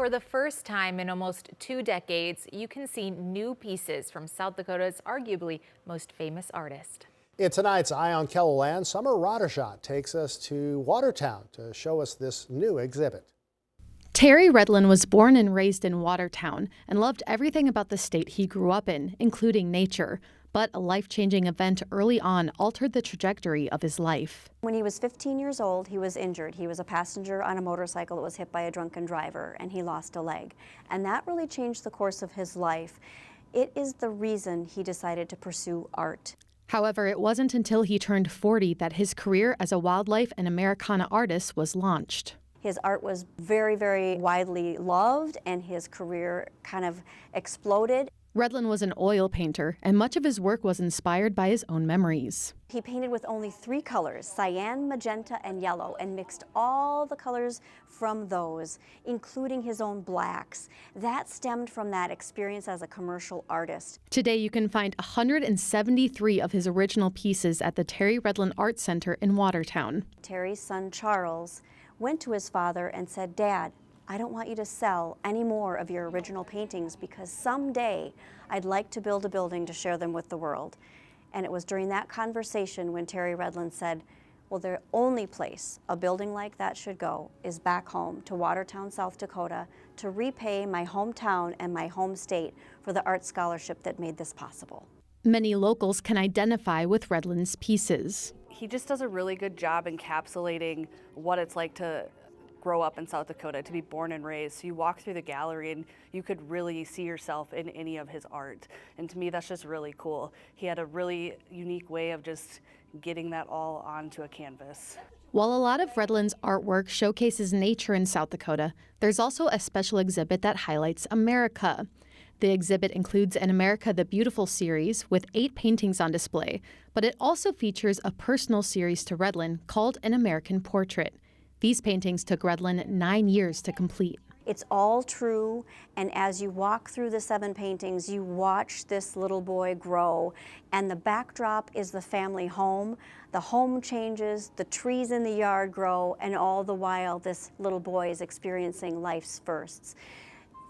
For the first time in almost 2 decades, you can see new pieces from South Dakota's arguably most famous artist. In tonight's Eye on Keloland, Summer Roddershot takes us to Watertown to show us this new exhibit. Terry Redlin was born and raised in Watertown and loved everything about the state he grew up in, including nature. But a life-changing event early on altered the trajectory of his life. When he was 15 years old, he was injured. He was a passenger on a motorcycle that was hit by a drunken driver, and he lost a leg. And that really changed the course of his life. It is the reason he decided to pursue art. However, it wasn't until he turned 40 that his career as a wildlife and Americana artist was launched. His art was very, very widely loved, and his career kind of exploded. Redlin was an oil painter, and much of his work was inspired by his own memories. He painted with only 3 colors, cyan, magenta, and yellow, and mixed all the colors from those, including his own blacks. That stemmed from that experience as a commercial artist. Today, you can find 173 of his original pieces at the Terry Redlin Art Center in Watertown. Terry's son, Charles, went to his father and said, "Dad, I don't want you to sell any more of your original paintings because someday I'd like to build a building to share them with the world." And it was during that conversation when Terry Redlin said, well, the only place a building like that should go is back home to Watertown, South Dakota, to repay my hometown and my home state for the art scholarship that made this possible. Many locals can identify with Redlin's pieces. He just does a really good job encapsulating what it's like to grow up in South Dakota, to be born and raised. So you walk through the gallery and you could really see yourself in any of his art. And to me, that's just really cool. He had a really unique way of just getting that all onto a canvas. While a lot of Redlin's artwork showcases nature in South Dakota, there's also a special exhibit that highlights America. The exhibit includes an America the Beautiful series with 8 paintings on display, but it also features a personal series to Redlin called An American Portrait. These paintings took Redlin 9 years to complete. It's all true, and as you walk through the 7 paintings, you watch this little boy grow, and the backdrop is the family home. The home changes, the trees in the yard grow, and all the while this little boy is experiencing life's firsts.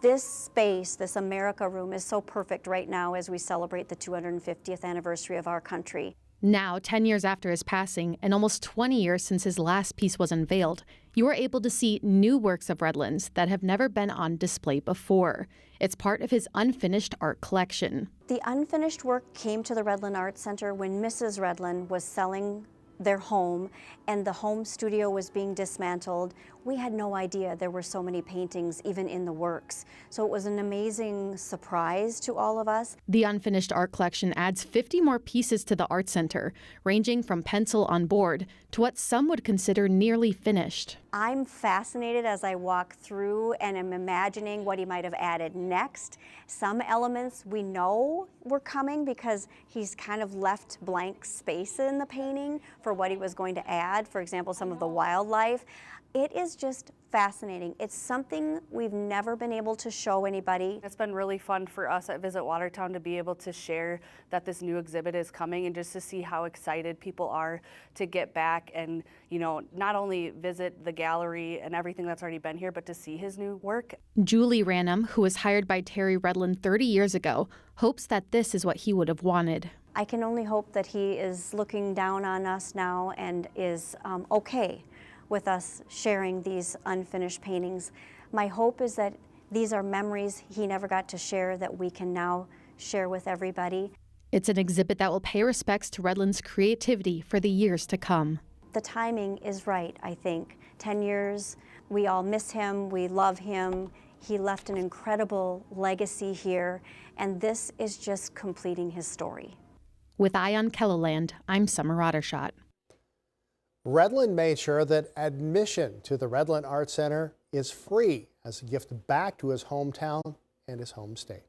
This space, this America room, is so perfect right now as we celebrate the 250th anniversary of our country. Now, 10 years after his passing and almost 20 years since his last piece was unveiled, you are able to see new works of Redlin's that have never been on display before. It's part of his unfinished art collection. The unfinished work came to the Redlin Art Center when Mrs. Redlin was selling their home and the home studio was being dismantled. We had no idea there were so many paintings even in the works. So it was an amazing surprise to all of us. The unfinished art collection adds 50 more pieces to the art center, ranging from pencil on board to what some would consider nearly finished. I'm fascinated as I walk through and am imagining what he might have added next. Some elements we know were coming because he's kind of left blank space in the painting for what he was going to add. For example, some of the wildlife. It is just fascinating. It's something we've never been able to show anybody. It's been really fun for us at Visit Watertown to be able to share that this new exhibit is coming and just to see how excited people are to get back and, you know, not only visit the gallery and everything that's already been here, but to see his new work. Julie Ranum, who was hired by Terry Redlin 30 years ago, hopes that this is what he would have wanted. I can only hope that he is looking down on us now and is okay with us sharing these unfinished paintings. My hope is that these are memories he never got to share that we can now share with everybody. It's an exhibit that will pay respects to Redlin's creativity for the years to come. The timing is right, I think. 10 years, we all miss him, we love him. He left an incredible legacy here, and this is just completing his story. With Eye on Keloland, I'm Summer Roddershot. Redlin made sure that admission to the Redlin Art Center is free as a gift back to his hometown and his home state.